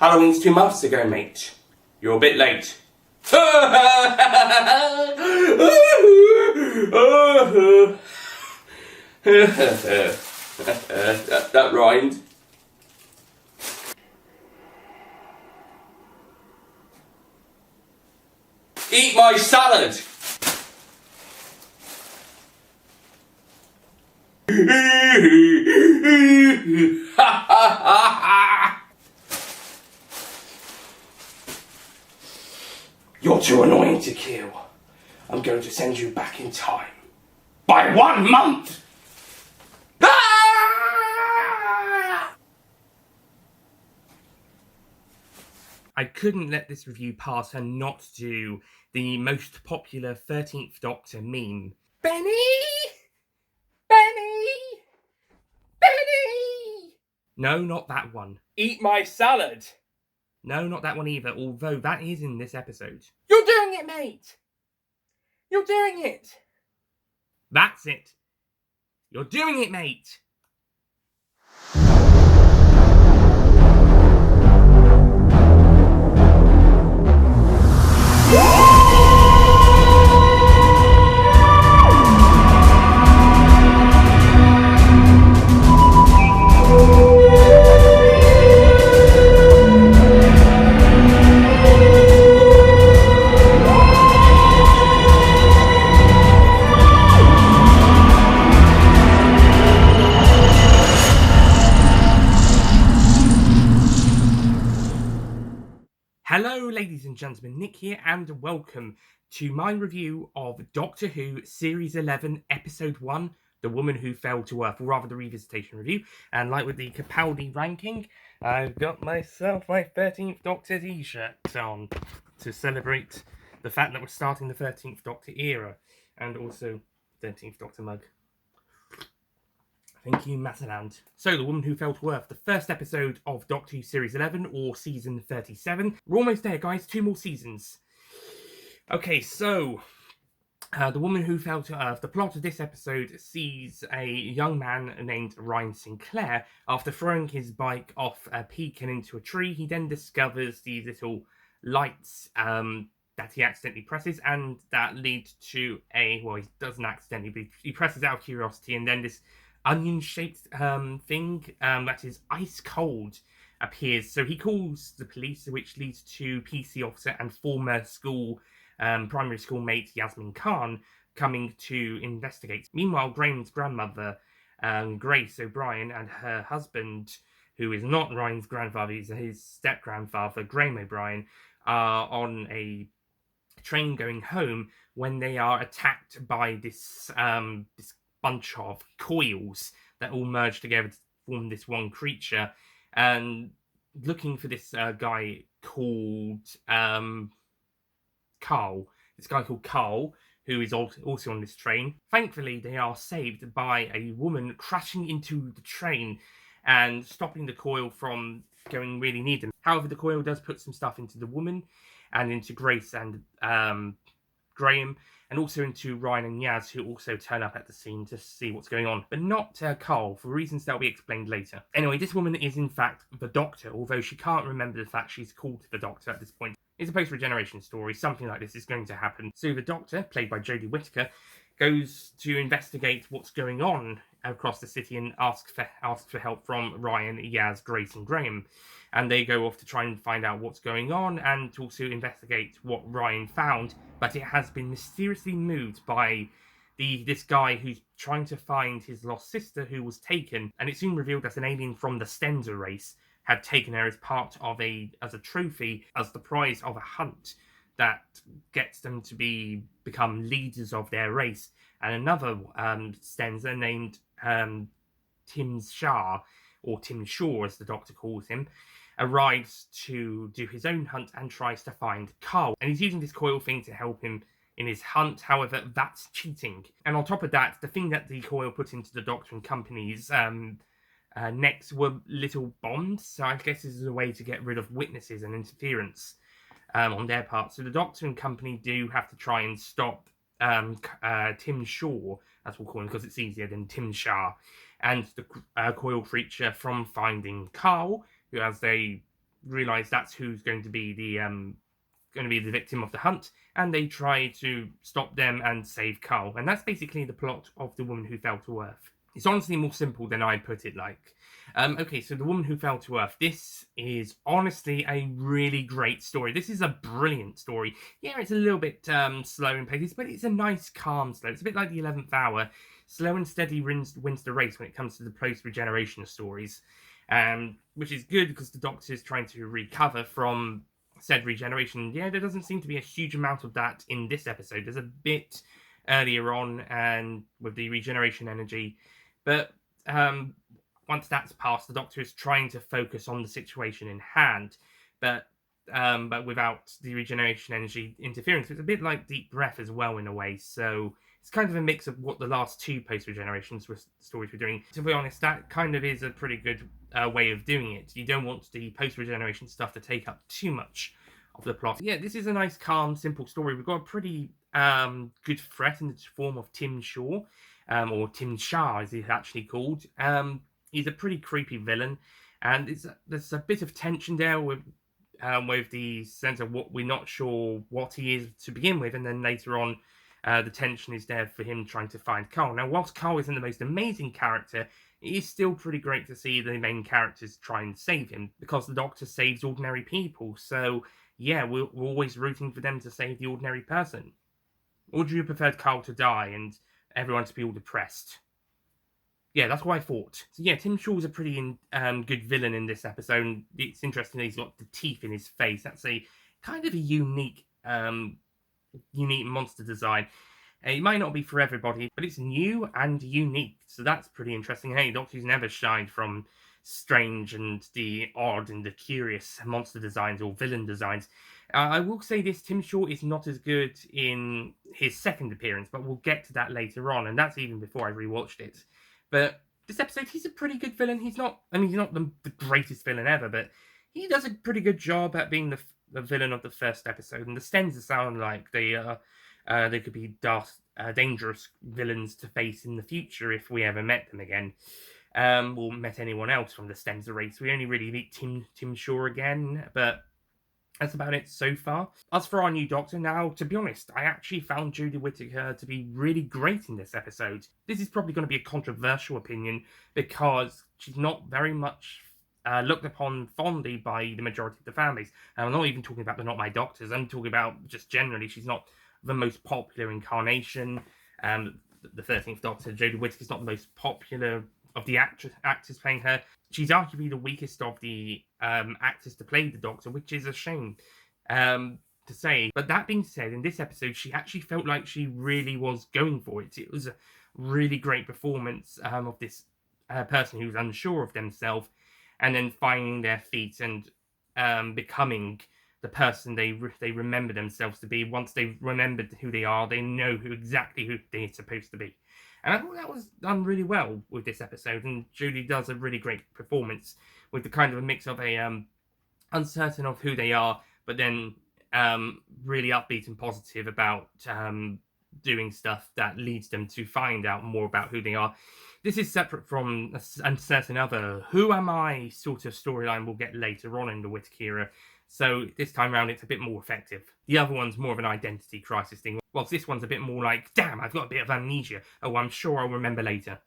Halloween's 2 months ago, mate. You're a bit late. that rhymed. Eat my salad! You're too annoying to kill. I'm going to send you back in time. By 1 month! I couldn't let this review pass and not do the most popular 13th Doctor meme. Benny! Benny! Benny! No, not that one. Eat my salad! No, not that one either, although that is in this episode. You're doing it, mate! You're doing it! That's it. You're doing it, mate! Hello, ladies and gentlemen, Nick here, and welcome to my review of Doctor Who Series 11, Episode 1, The Woman Who Fell to Earth, or rather the Revisitation review. And like with the Capaldi ranking, I've got myself my 13th Doctor t-shirt on to celebrate the fact that we're starting the 13th Doctor era, and also 13th Doctor mug. Thank you, Mataland. So, The Woman Who Fell to Earth, the first episode of Doctor Who Series 11, or Season 37. We're almost there, guys. 2 more seasons. Okay, so, The Woman Who Fell to Earth. The plot of this episode sees a young man named Ryan Sinclair. After throwing his bike off a peak and into a tree, he then discovers these little lights that he accidentally presses, and that lead to a... Well, he doesn't accidentally, but he presses out of curiosity, and then this onion-shaped thing that is ice cold appears. So he calls the police, which leads to PC officer and former school primary school mate Yasmin Khan coming to investigate. Meanwhile, Graham's grandmother, Grace O'Brien, and her husband, who is not Ryan's grandfather, he's his step-grandfather, Graham O'Brien, are on a train going home when they are attacked by this bunch of coils that all merge together to form this one creature, and looking for this guy called Carl. This guy called Carl, who is also on this train. Thankfully, they are saved by a woman crashing into the train and stopping the coil from going really near them. However, the coil does put some stuff into the woman and into Grace and Graham, and also into Ryan and Yaz, who also turn up at the scene to see what's going on, but not Carl, for reasons that will be explained later. Anyway, this woman is in fact the Doctor, although she can't remember the fact she's called the Doctor at this point. It's a post-regeneration story. Something like this is going to happen. So the Doctor, played by Jodie Whittaker, goes to investigate what's going on across the city and asks for help from Ryan, Yaz, Grace and Graham. And they go off to try and find out what's going on and to also investigate what Ryan found, but it has been mysteriously moved by this guy who's trying to find his lost sister who was taken, and it's soon revealed that an alien from the Stenza race had taken her as part of as a trophy, as the prize of a hunt that gets them to become leaders of their race. And another Stenza named Tim Shah, or Tim Shaw as the Doctor calls him, arrives to do his own hunt and tries to find Carl. And he's using this coil thing to help him in his hunt. However, that's cheating. And on top of that, the thing that the coil put into the Doctor and company's necks were little bombs. So I guess this is a way to get rid of witnesses and interference on their part. So the Doctor and company do have to try and stop Tim Shaw, as we'll call him because it's easier than Tim Shah, and the coil creature from finding Carl, who, as they realise that's who's going to be the victim of the hunt, and they try to stop them and save Carl. And that's basically the plot of The Woman Who Fell to Earth. It's honestly more simple than I put it like. Okay, so The Woman Who Fell to Earth. This is honestly a really great story. This is a brilliant story. Yeah, it's a little bit slow in pace, but it's a nice, calm slow. It's a bit like The 11th Hour. Slow and steady wins the race when it comes to the post-regeneration stories. Which is good because the Doctor is trying to recover from said regeneration. Yeah, there doesn't seem to be a huge amount of that in this episode. There's a bit earlier on and with the regeneration energy, but once that's passed, the Doctor is trying to focus on the situation in hand, but without the regeneration energy interfering. So it's a bit like Deep Breath as well in a way. So it's kind of a mix of what the last two post-regeneration stories were doing. To be honest, that kind of is a pretty good way of doing it. You don't want the post-regeneration stuff to take up too much of the plot. Yeah, this is a nice, calm, simple story. We've got a pretty good threat in the form of Tim Shaw, or Tim Shah as he's actually called. He's a pretty creepy villain, and there's a bit of tension there with the sense of what we're not sure what he is to begin with, and then later on, the tension is there for him trying to find Carl. Now, whilst Carl isn't the most amazing character, it is still pretty great to see the main characters try and save him, because the Doctor saves ordinary people. So, yeah, we're always rooting for them to save the ordinary person. Or do you prefer Carl to die and everyone to be all depressed? Yeah, that's what I thought. So yeah, Tim Shaw's a pretty good villain in this episode. It's interesting that he's got the teeth in his face. That's a kind of a unique monster design. It might not be for everybody, but it's new and unique, so that's pretty interesting. Hey, Doctor's never shied from strange and the odd and the curious monster designs or villain designs. I will say this, Tim Shaw is not as good in his second appearance, but we'll get to that later on, and that's even before I rewatched it. But this episode, he's a pretty good villain. He's not the greatest villain ever, but he does a pretty good job at being the villain of the first episode. And the Stenza sound like they could be dangerous villains to face in the future if we ever met them again. Or met anyone else from the Stenza race. We only really meet Tim Shaw again, but that's about it so far. As for our new Doctor, now, to be honest, I actually found Jodie Whittaker to be really great in this episode. This is probably going to be a controversial opinion because she's not very much looked upon fondly by the majority of the families. And I'm not even talking about the Not My Doctors. I'm talking about just generally, she's not the most popular incarnation. The 13th Doctor, Jodie Whittaker's not the most popular of the actors playing her. She's arguably the weakest of the actors to play the Doctor, which is a shame to say. But that being said, in this episode, she actually felt like she really was going for it. It was a really great performance of this person who's unsure of themselves, and then finding their feet and becoming the person they remember themselves to be. Once they've remembered who they are, they know exactly who they're supposed to be. And I thought that was done really well with this episode, and Jodie does a really great performance with the kind of a mix of a uncertain of who they are, but then really upbeat and positive about doing stuff that leads them to find out more about who they are. This is separate from a certain other who am I sort of storyline we'll get later on in the Whittaker era. So this time around, it's a bit more effective. The other one's more of an identity crisis thing, whilst this one's a bit more like, damn, I've got a bit of amnesia. Oh, I'm sure I'll remember later.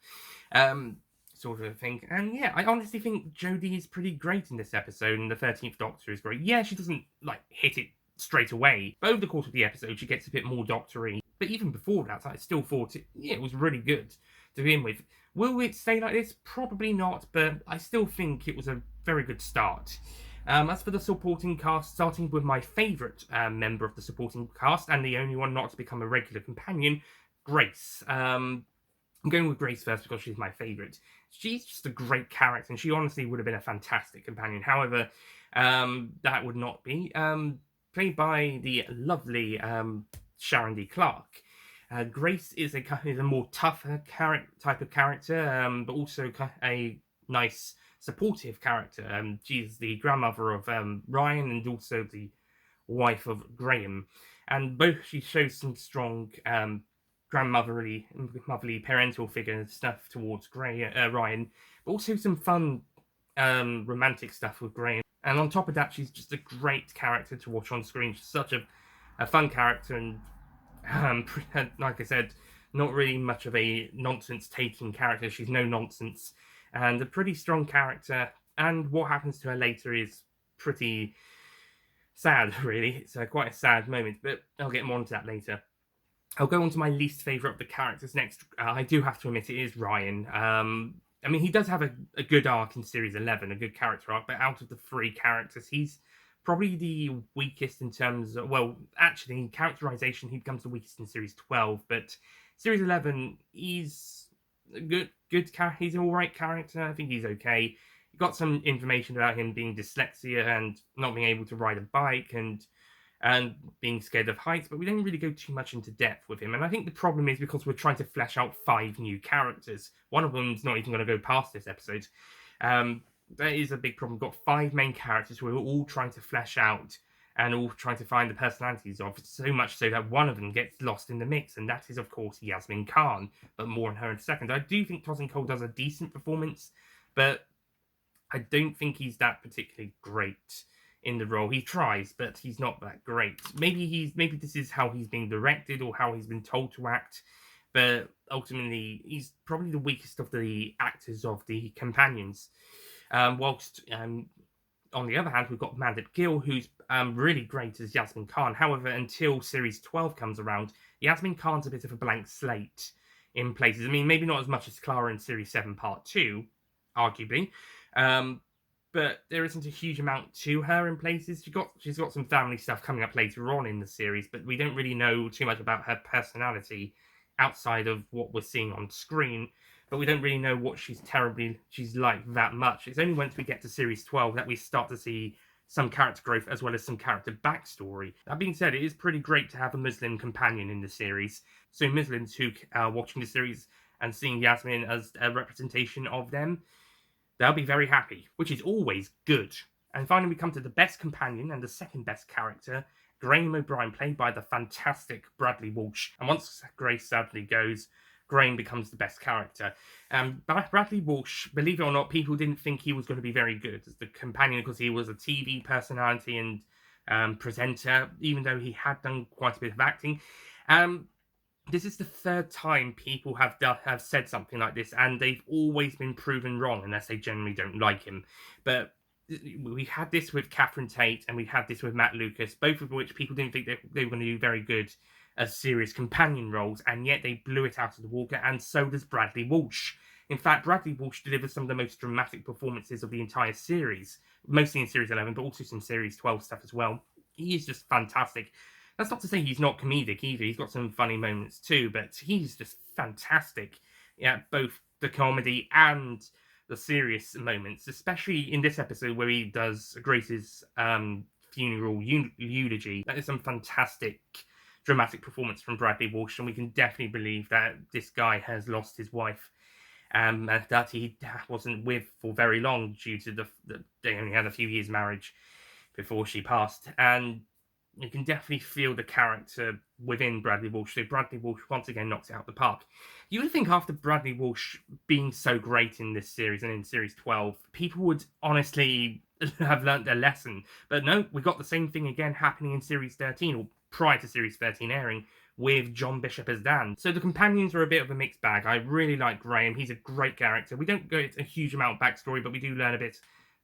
Sort of thing. And yeah, I honestly think Jodie is pretty great in this episode, and the 13th Doctor is great. Yeah, she doesn't, hit it straight away, but over the course of the episode, she gets a bit more doctory. But even before that, I still thought it was really good to begin with. Will it stay like this? Probably not, but I still think it was a very good start. As for the supporting cast, starting with my favourite member of the supporting cast, and the only one not to become a regular companion, Grace. I'm going with Grace first because she's my favourite. She's just a great character, and she honestly would have been a fantastic companion. However, that would not be. Played by the lovely Sharon D. Clarke. Grace is a more tougher type of character, but also a nice supportive character. She's the grandmother of Ryan and also the wife of Graham, and both she shows some strong motherly parental figure stuff towards Ryan, but also some fun romantic stuff with Graham. And on top of that, she's just a great character to watch on screen. She's such a fun character, and like I said, not really much of a nonsense-taking character. She's no nonsense, and a pretty strong character. And what happens to her later is pretty sad, really. It's quite a sad moment, but I'll get more into that later. I'll go on to my least favourite of the characters next. I do have to admit it is Ryan. I mean, he does have a good arc in Series 11, a good character arc, but out of the three characters, he's probably the weakest in terms of, well, actually, in characterization, he becomes the weakest in Series 12, but Series 11, he's a good he's an alright character. I think he's okay. You got some information about him being dyslexia and not being able to ride a bike and being scared of heights, but we don't really go too much into depth with him. And I think the problem is because we're trying to flesh out 5 new characters. One of them's not even going to go past this episode. That is a big problem. We've got 5 main characters who are all trying to flesh out and all trying to find the personalities of, so much so that one of them gets lost in the mix, and that is, of course, Yasmin Khan, but more on her in a second. I do think Tosin Cole does a decent performance, but I don't think he's that particularly great in the role. He tries, but he's not that great. Maybe this is how he's being directed or how he's been told to act, but ultimately he's probably the weakest of the actors of the companions. Whilst on the other hand, we've got Mandip Gill, who's really great as Yasmin Khan. However, until Series 12 comes around, Yasmin Khan's a bit of a blank slate in places. I mean, maybe not as much as Clara in Series 7 Part 2, arguably. But there isn't a huge amount to her in places. She's got some family stuff coming up later on in the series, but we don't really know too much about her personality outside of what we're seeing on screen. But we don't really know what she's like that much. It's only once we get to Series 12 that we start to see some character growth as well as some character backstory. That being said, it is pretty great to have a Muslim companion in the series. So Muslims who are watching the series and seeing Yasmin as a representation of them, they'll be very happy, which is always good. And finally, we come to the best companion and the second best character, Graham O'Brien, played by the fantastic Bradley Walsh. And once Grace sadly goes, Graham becomes the best character. Bradley Walsh, believe it or not, people didn't think he was going to be very good as the companion because he was a TV personality and presenter, even though he had done quite a bit of acting. This is the 3rd time people have said something like this, and they've always been proven wrong, unless they generally don't like him. But we had this with Catherine Tate, and we had this with Matt Lucas, both of which people didn't think they were going to do very good as serious companion roles, and yet they blew it out of the water, and so does Bradley Walsh. In fact, Bradley Walsh delivers some of the most dramatic performances of the entire series, mostly in Series 11, but also some Series 12 stuff as well. He is just fantastic. That's not to say he's not comedic either. He's got some funny moments too, but he's just fantastic. Yeah, both the comedy and the serious moments, especially in this episode where he does Grace's funeral eulogy. That is some fantastic dramatic performance from Bradley Walsh, and we can definitely believe that this guy has lost his wife, and that he wasn't with for very long due to the they only had a few years marriage before she passed. And you can definitely feel the character within Bradley Walsh. So Bradley Walsh once again knocks it out the park. You would think after Bradley Walsh being so great in this series and in Series 12, people would honestly have learnt their lesson. But no, we got the same thing again happening in Series 13, or prior to Series 13 airing, with John Bishop as Dan. So the companions are a bit of a mixed bag. I really like Graham. He's a great character. We don't go into a huge amount of backstory, but we do learn a bit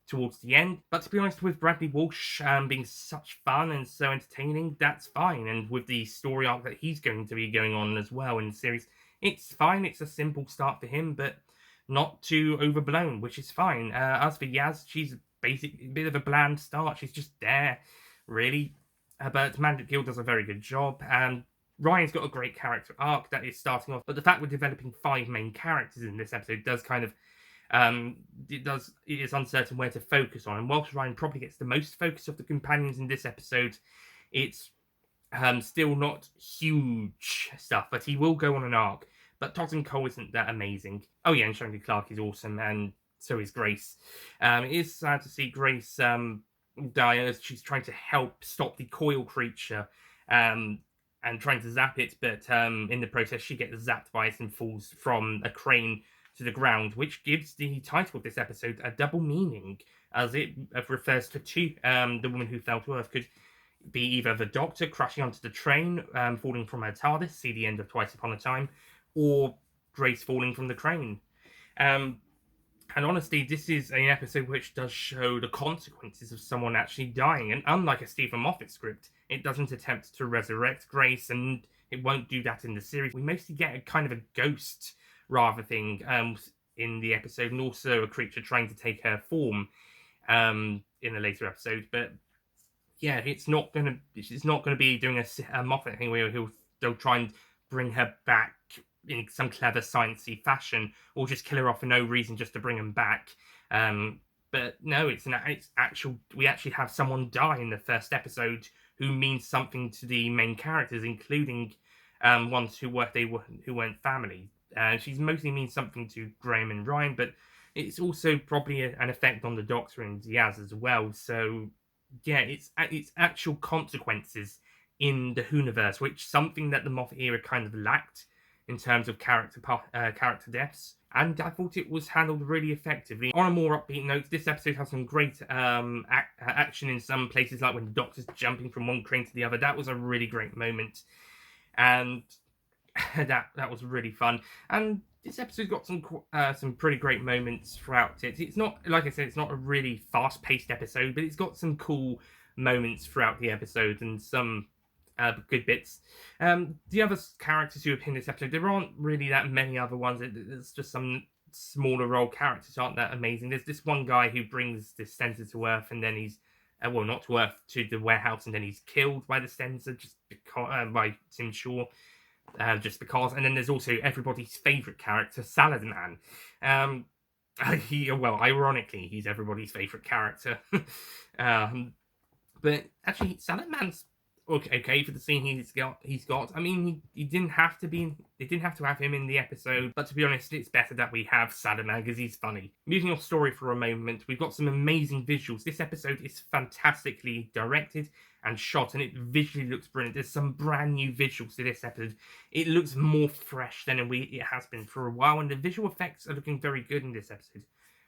towards the end. But to be honest, with Bradley Walsh being such fun and so entertaining, that's fine. And with the story arc that he's going to be going on as well in the series, it's fine. It's a simple start for him, but not too overblown, which is fine. As for Yaz, she's basically a bit of a bland start. She's just there, really. But Mandip Gill does a very good job, and Ryan's got a great character arc that is starting off. But the fact we're developing 5 main characters in this episode does kind of it is uncertain where to focus on. And whilst Ryan probably gets the most focus of the companions in this episode, it's still not huge stuff, but he will go on an arc. But Totten Cole isn't that amazing. Oh yeah, and Sharon Clark is awesome, and so is Grace. It is sad to see Grace die as she's trying to help stop the coil creature and trying to zap it, but in the process she gets zapped by it and falls from a crane to the ground, which gives the title of this episode a double meaning. as it refers to the woman who fell to Earth could be either the Doctor crashing onto the train, falling from her TARDIS, see the end of Twice Upon a Time, or Grace falling from the crane. And honestly, this is an episode which does show the consequences of someone actually dying. And unlike a Stephen Moffat script, it doesn't attempt to resurrect Grace, and it won't do that in the series. We mostly get a kind of a ghost rather thing in the episode, and also a creature trying to take her form in a later episode. But yeah, it's not gonna be doing a Moffat thing where they'll try and bring her back in some clever sciencey fashion, or just kill her off for no reason just to bring them back. But no, it's actual. We actually have someone die in the first episode who means something to the main characters, including ones who weren't family. She's mostly means something to Graham and Ryan, but it's also probably an effect on the Doctor and Diaz as well. So yeah, it's actual consequences in the Whoniverse, which something that the Moffat era kind of lacked in terms of character deaths, and I thought it was handled really effectively. On a more upbeat note, this episode has some great action in some places, like when the Doctor's jumping from one crane to the other. That was a really great moment, and that was really fun. And this episode got some pretty great moments throughout it. It's not, like I said, it's not a really fast-paced episode, but it's got some cool moments throughout the episode and some good bits. The other characters who appear in this episode, there aren't really that many other ones. There's just some smaller role characters aren't that amazing. There's this one guy who brings the Stenser to Earth, and then he's well, not to Earth, to the warehouse, and then he's killed by the Stenser just because by Tim Shaw. Just because, and then there's also everybody's favourite character, Salad Man. Ironically, he's everybody's favourite character. But actually, Salad Man's okay for the scene he's got. I mean, he didn't have to be. They didn't have to have him in the episode, but to be honest, it's better that we have Salad Man because he's funny. Moving off story for a moment, we've got some amazing visuals. This episode is fantastically directed and shot, and it visually looks brilliant. There's some brand new visuals to this episode. It looks more fresh than it has been for a while, and the visual effects are looking very good in this episode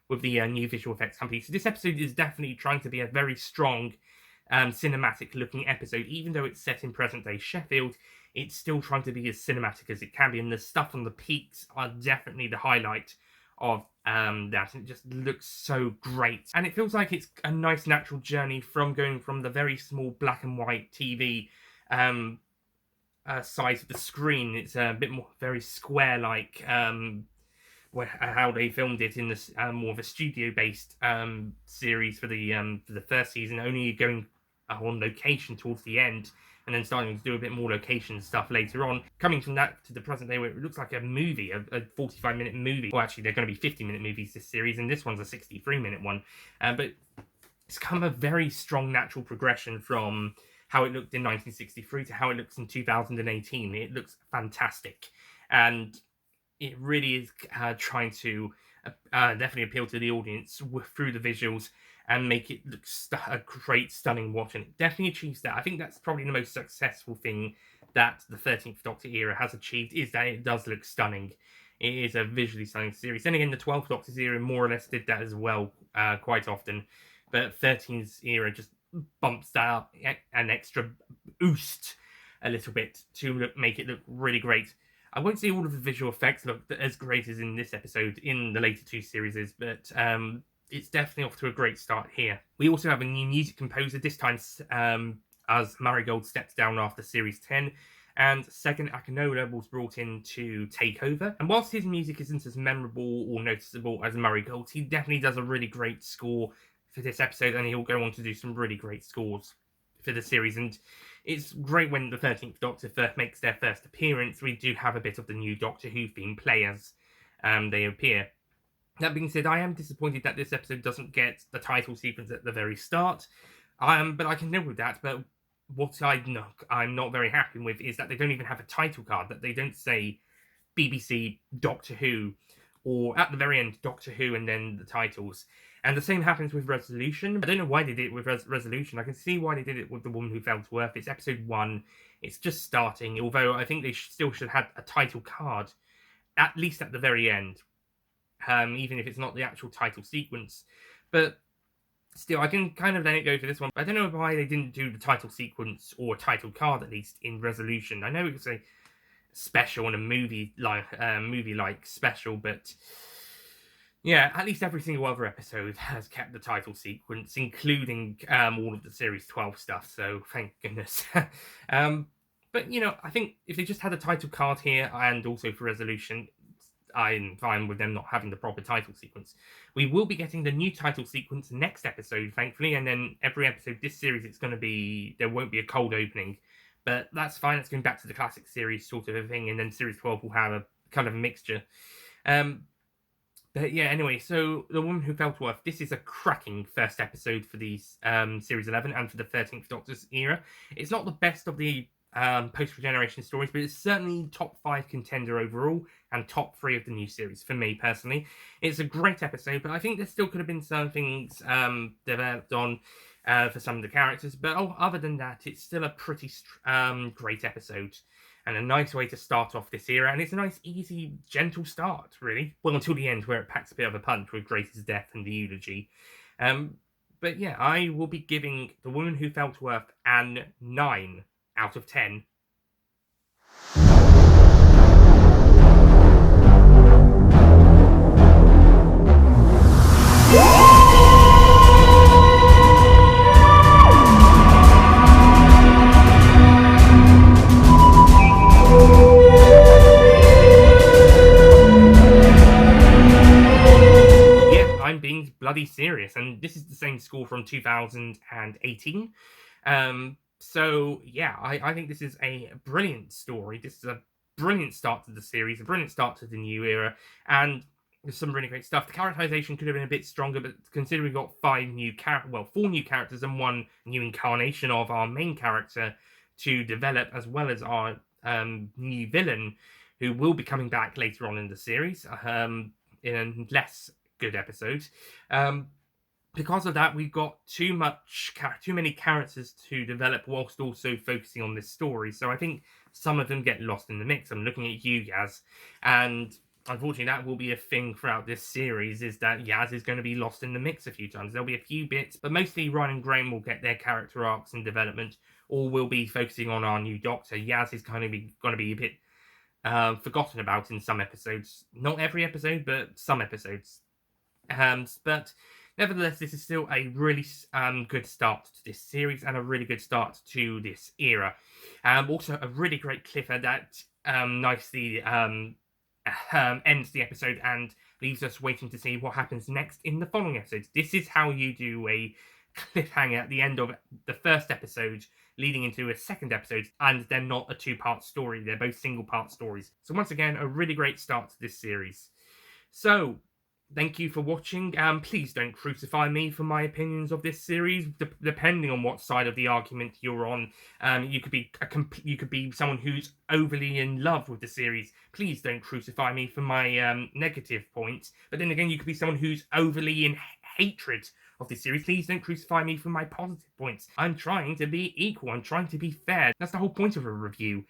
with the new visual effects company. So this episode is definitely trying to be a very strong cinematic looking episode. Even though it's set in present day Sheffield, it's still trying to be as cinematic as it can be, and the stuff on the peaks are definitely the highlight of that, and it just looks so great. And it feels like it's a nice natural journey from going from the very small black and white TV size of the screen. It's a bit more very square like how they filmed it in this more of a studio based series for the first season, only going on location towards the end, and then starting to do a bit more location stuff later on. Coming from that to the present day where it looks like a movie, a 45-minute movie. Well, actually, they're going to be 50-minute movies this series, and this one's a 63-minute one. But it's come a very strong natural progression from how it looked in 1963 to how it looks in 2018. It looks fantastic. And it really is trying to definitely appeal to the audience through the visuals and make it look a great, stunning watch, and it definitely achieves that. I think that's probably the most successful thing that the 13th Doctor era has achieved, is that it does look stunning. It is a visually stunning series. Then again, the 12th Doctor's era more or less did that as well quite often, but 13's era just bumps that up an extra boost a little bit to make it look really great. I won't say all of the visual effects look as great as in this episode in the later two series, but it's definitely off to a great start here. We also have a new music composer, this time as Marigold steps down after Series 10, and Segun Akinola was brought in to take over. And whilst his music isn't as memorable or noticeable as Marigold's, he definitely does a really great score for this episode, and he'll go on to do some really great scores for the series. And it's great when the 13th Doctor makes their first appearance. We do have a bit of the new Doctor Who theme play as they appear. That being said, I am disappointed that this episode doesn't get the title sequence at the very start, but I can live with that. But what I'm not very happy with is that they don't even have a title card, that they don't say BBC Doctor Who, or at the very end Doctor Who and then the titles. And the same happens with Resolution. I don't know why they did it with Resolution. I can see why they did it with The Woman Who Fell to Earth. It's episode 1. It's just starting, although I think they still should have had a title card, at least at the very end. Even if it's not the actual title sequence. But Still, I can kind of let it go for this one. But I don't know why they didn't do the title sequence or title card at least in Resolution. I know it was a special and a movie-like special, but yeah, at least every single other episode has kept the title sequence, including all of the Series 12 stuff. So thank goodness. But I think if they just had a title card here and also for Resolution, I'm fine with them not having the proper title sequence. We will be getting the new title sequence next episode, thankfully, and then every episode this series, there won't be a cold opening, but that's fine. It's going back to the classic series sort of a thing, and then Series 12 will have a kind of a mixture. But yeah, anyway, so The Woman Who Fell to Earth, this is a cracking first episode for the Series 11 and for the 13th Doctor's era. It's not the best of the post-regeneration stories, but it's certainly top 5 contender overall and top 3 of the new series for me personally. It's a great episode, but I think there still could have been some things developed on for some of the characters, but other than that, it's still a pretty great episode and a nice way to start off this era, and it's a nice, easy, gentle start, really. Well, until the end, where it packs a bit of a punch with Grace's death and the eulogy. But yeah, I will be giving The Woman Who Fell to Earth an 9 out of 10. Yeah, I'm being bloody serious, and this is the same score from 2018. So, yeah, I think this is a brilliant story. This is a brilliant start to the series, a brilliant start to the new era, and there's some really great stuff. The characterization could have been a bit stronger, but considering we've got 4 new characters and 1 new incarnation of our main character to develop, as well as our new villain, who will be coming back later on in the series, in a less good episode. Because of that, we've got too many characters to develop whilst also focusing on this story. So I think some of them get lost in the mix. I'm looking at you, Yaz, and unfortunately that will be a thing throughout this series, is that Yaz is going to be lost in the mix a few times. There'll be a few bits, but mostly Ryan and Graham will get their character arcs and development, or we'll be focusing on our new Doctor. Yaz is going to be a bit forgotten about in some episodes. Not every episode, but some episodes. But nevertheless, this is still a really good start to this series and a really good start to this era. Also, a really great cliffhanger that nicely ends the episode and leaves us waiting to see what happens next in the following episodes. This is how you do a cliffhanger at the end of the first episode, leading into a second episode, and they're not a 2-part story. They're both single-part stories. So once again, a really great start to this series. So, thank you for watching. Please don't crucify me for my opinions of this series. Depending on what side of the argument you're on, you could be someone who's overly in love with the series. Please don't crucify me for my negative points. But then again, you could be someone who's overly in hatred of this series. Please don't crucify me for my positive points. I'm trying to be equal. I'm trying to be fair. That's the whole point of a review.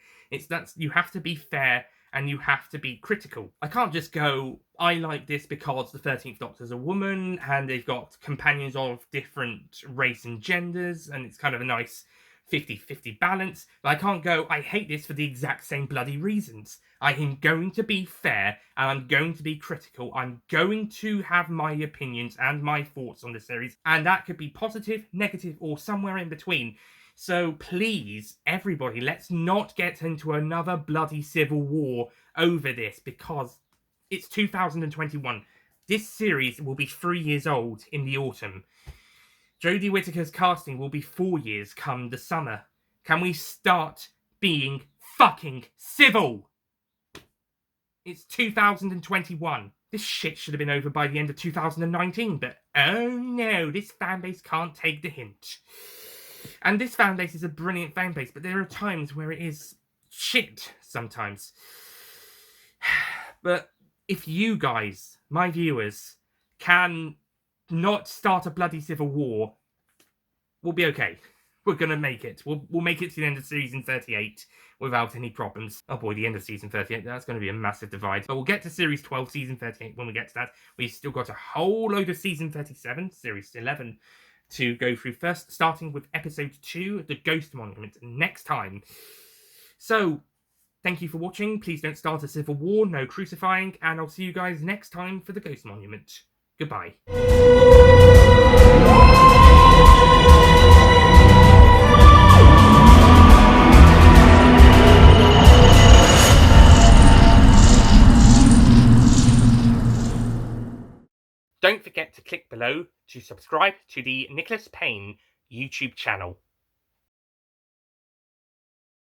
You have to be fair and you have to be critical. I can't just go, I like this because the 13th Doctor's a woman and they've got companions of different race and genders and it's kind of a nice 50-50 balance. But I can't go, I hate this for the exact same bloody reasons. I am going to be fair and I'm going to be critical. I'm going to have my opinions and my thoughts on the series, and that could be positive, negative, or somewhere in between. So please, everybody, let's not get into another bloody civil war over this, because it's 2021. This series will be 3 years old in the autumn. Jodie Whittaker's casting will be 4 years come the summer. Can we start being fucking civil? It's 2021. This shit should have been over by the end of 2019, but oh no, this fanbase can't take the hint. And this fanbase is a brilliant fanbase, but there are times where it is shit sometimes. But if you guys, my viewers, can not start a bloody civil war, we'll be okay. We're gonna make it. We'll make it to the end of season 38 without any problems. Oh boy, the end of season 38, that's going to be a massive divide. But we'll get to series 12, season 38 when we get to that. We've still got a whole load of season 37, series 11, to go through first, starting with episode 2, The Ghost Monument, next time. So, thank you for watching. Please don't start a civil war, no crucifying, and I'll see you guys next time for The Ghost Monument. Goodbye. Don't forget to click below to subscribe to the Nicholas Payne YouTube channel.